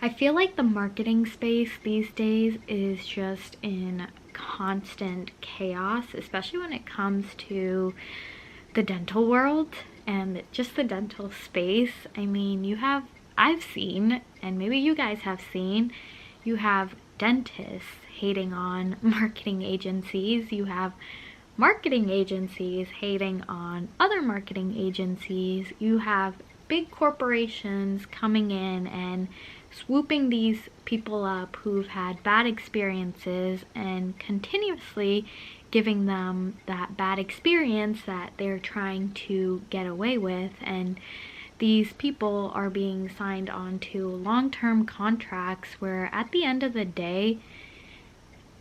I feel like the marketing space these days is just in constant chaos, especially when it comes to the dental world and just the dental space. I mean, I've seen, and maybe you guys have seen, you have dentists hating on marketing agencies, you have marketing agencies hating on other marketing agencies, you have big corporations coming in and swooping these people up who've had bad experiences and continuously giving them that bad experience that they're trying to get away with. And these people are being signed onto long-term contracts where at the end of the day,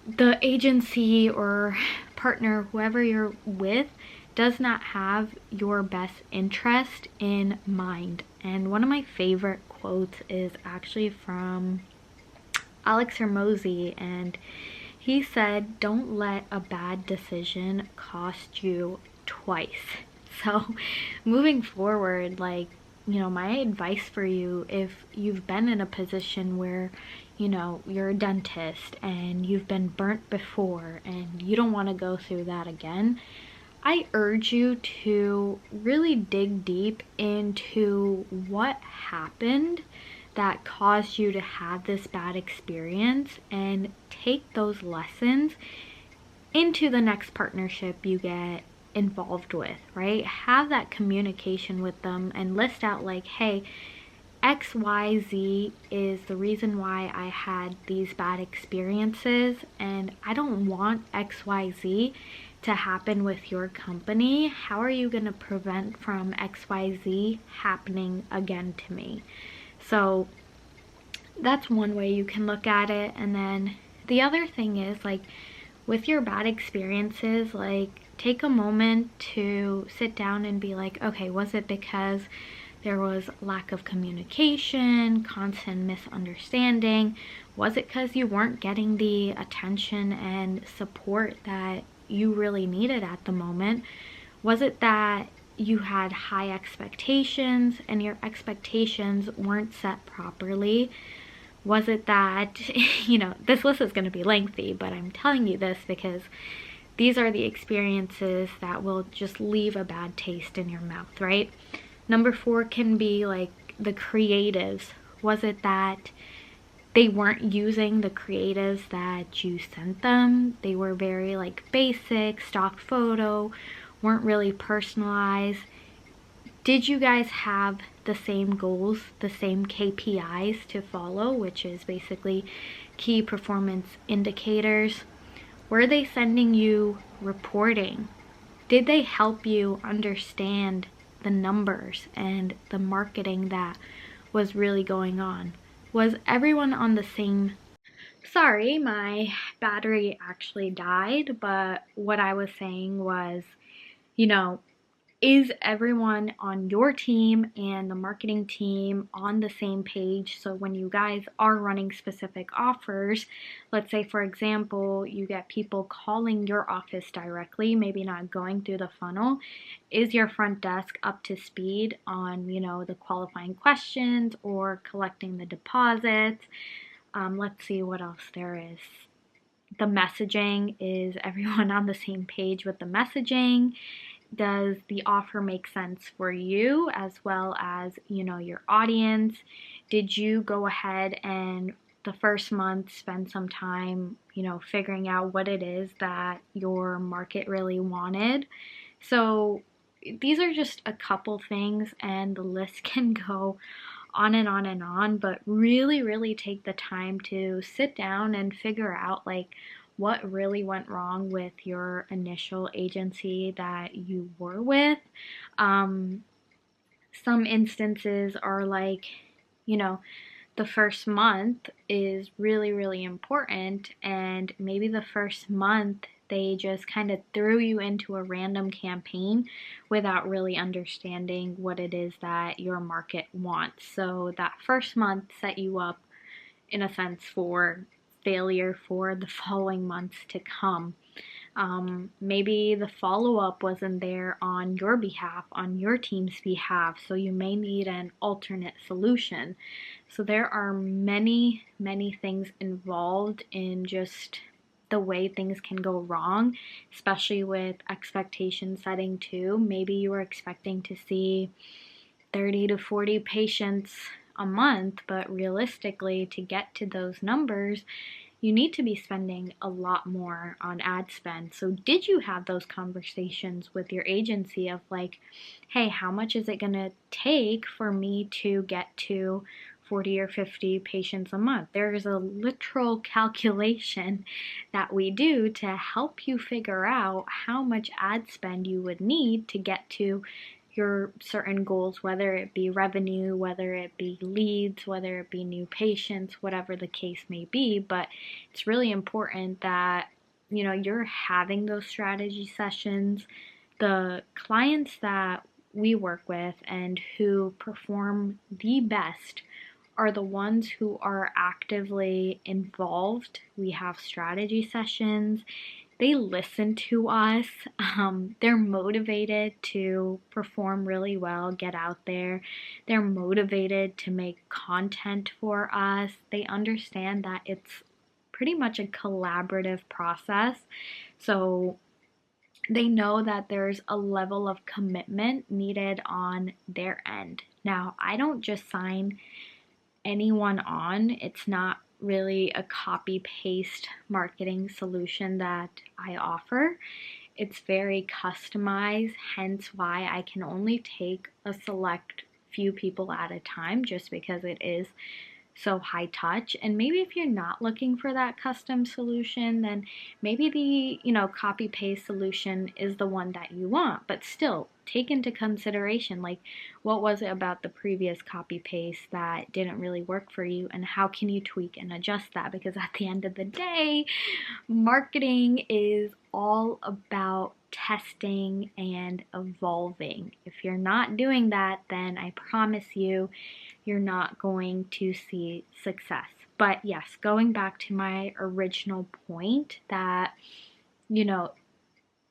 the agency or partner, whoever you're with, does not have your best interest in mind. And one of my favorite quotes is actually from Alex Hermosi, and he said, "Don't let a bad decision cost you twice." So, moving forward, like, my advice for you, if you've been in a position where, you're a dentist and you've been burnt before and you don't want to go through that again, I urge you to really dig deep into what happened that caused you to have this bad experience and take those lessons into the next partnership you get involved with, right? Have that communication with them and list out, like, hey, XYZ is the reason why I had these bad experiences, and I don't want XYZ to happen with your company. How are you going to prevent from XYZ happening again to me? So that's one way you can look at it. And then the other thing is, like, with your bad experiences, like, take a moment to sit down and be like, okay, was it because there was lack of communication, constant misunderstanding? Was it because you weren't getting the attention and support that you really needed at the moment? Was it that you had high expectations and your expectations weren't set properly? Was it that, this list is going to be lengthy, but I'm telling you this because these are the experiences that will just leave a bad taste in your mouth, right? Number 4 can be like the creatives. Was it that they weren't using the creatives that you sent them? They were very like basic, stock photo, weren't really personalized. Did you guys have the same goals, the same KPIs to follow, which is basically key performance indicators? Were they sending you reporting? Did they help you understand the numbers and the marketing that was really going on? Was everyone on the same? Sorry, my battery actually died, but what I was saying was, you know, is everyone on your team and the marketing team on the same page? So when you guys are running specific offers, let's say for example, you get people calling your office directly, maybe not going through the funnel. Is your front desk up to speed on, the qualifying questions or collecting the deposits? Let's see what else there is. The messaging, is everyone on the same page with the messaging? Does the offer make sense for you as well as, your audience? Did you go ahead and the first month spend some time, figuring out what it is that your market really wanted? So these are just a couple things, and the list can go on and on and on, but really, really take the time to sit down and figure out, like, what really went wrong with your initial agency that you were with. Um, some instances are like, you know, the first month is really, really important, and maybe the first month they just kind of threw you into a random campaign without really understanding what it is that your market wants. So that first month set you up, in a sense, for failure for the following months to come. Maybe the follow-up wasn't there on your behalf, on your team's behalf, so you may need an alternate solution. So there are many, many things involved in just the way things can go wrong, especially with expectation setting too. Maybe you were expecting to see 30 to 40 patients a month, but realistically, to get to those numbers, you need to be spending a lot more on ad spend. So, did you have those conversations with your agency of like, hey, how much is it going to take for me to get to 40 or 50 patients a month? There's a literal calculation that we do to help you figure out how much ad spend you would need to get to your certain goals, whether it be revenue, whether it be leads, whether it be new patients, whatever the case may be. But it's really important that you're having those strategy sessions. The clients that we work with and who perform the best are the ones who are actively involved. We have strategy sessions. They listen to us. They're motivated to perform really well, get out there. They're motivated to make content for us. They understand that it's pretty much a collaborative process. So they know that there's a level of commitment needed on their end. Now, I don't just sign anyone on. It's not really a copy paste marketing solution that I offer. It's very customized, hence why I can only take a select few people at a time, just because it is so high touch. And maybe if you're not looking for that custom solution, then maybe the copy paste solution is the one that you want. But still, take into consideration, like, what was it about the previous copy paste that didn't really work for you, and how can you tweak and adjust that? Because at the end of the day, marketing is all about testing and evolving. If you're not doing that, then I promise you're not going to see success. But yes, going back to my original point that,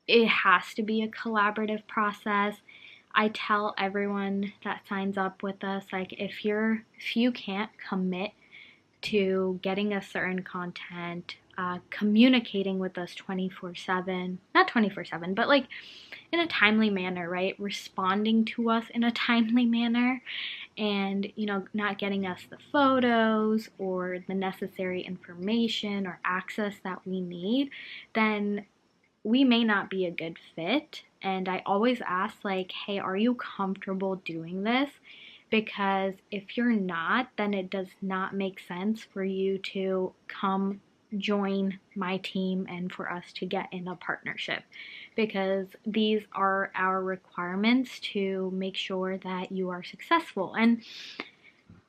it has to be a collaborative process. I tell everyone that signs up with us, like, if you can't commit to getting a certain content, communicating with us 24/7, not 24/7, but like in a timely manner, right? Responding to us in a timely manner, and not getting us the photos or the necessary information or access that we need, then we may not be a good fit. And I always ask, like, hey, are you comfortable doing this? Because if you're not, then it does not make sense for you to come join my team and for us to get in a partnership, because these are our requirements to make sure that you are successful. And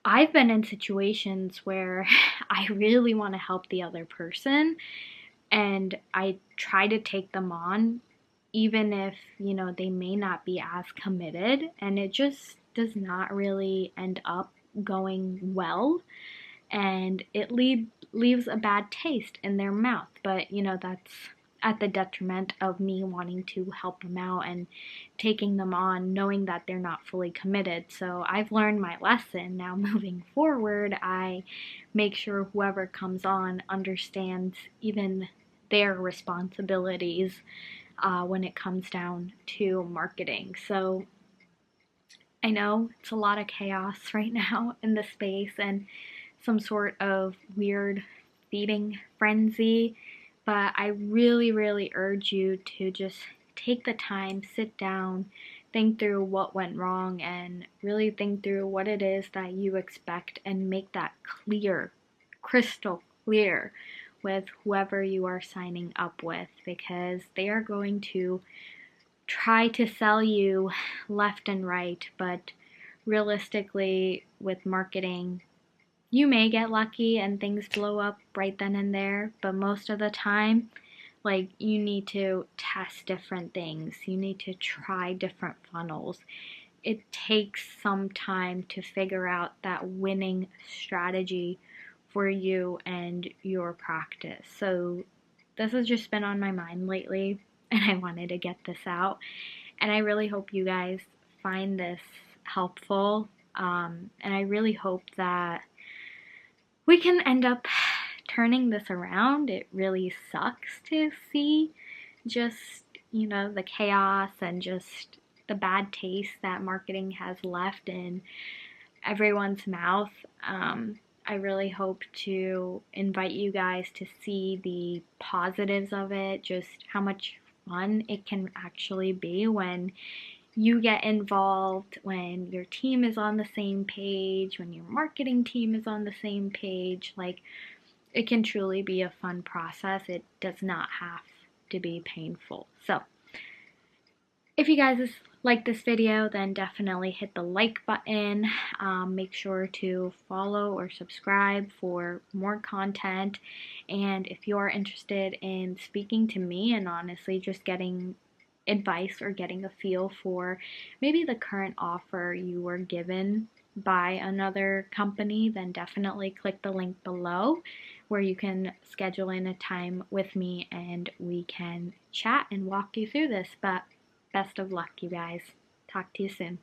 I've been in situations where I really want to help the other person, and I try to take them on even if they may not be as committed, and it just does not really end up going well, and it leaves a bad taste in their mouth. But that's at the detriment of me wanting to help them out and taking them on knowing that they're not fully committed. So I've learned my lesson. Now moving forward, I make sure whoever comes on understands even their responsibilities when it comes down to marketing. So I know it's a lot of chaos right now in the space and some sort of weird feeding frenzy, but I really, really urge you to just take the time, sit down, think through what went wrong, and really think through what it is that you expect and make that clear, crystal clear with whoever you are signing up with, because they are going to try to sell you left and right. But realistically, with marketing, you may get lucky and things blow up right then and there, but most of the time, like, you need to test different things. You need to try different funnels. It takes some time to figure out that winning strategy for you and your practice. So this has just been on my mind lately, and I wanted to get this out. And I really hope you guys find this helpful. And I really hope that we can end up turning this around. It really sucks to see just, the chaos and just the bad taste that marketing has left in everyone's mouth. I really hope to invite you guys to see the positives of it, just how much fun it can actually be when you get involved, when your team is on the same page, when your marketing team is on the same page. Like, it can truly be a fun process. It does not have to be painful. So, if you guys like this video, then definitely hit the like button. Make sure to follow or subscribe for more content. And if you're interested in speaking to me and honestly just getting advice or getting a feel for maybe the current offer you were given by another company, then definitely click the link below where you can schedule in a time with me and we can chat and walk you through this. But best of luck, you guys. Talk to you soon.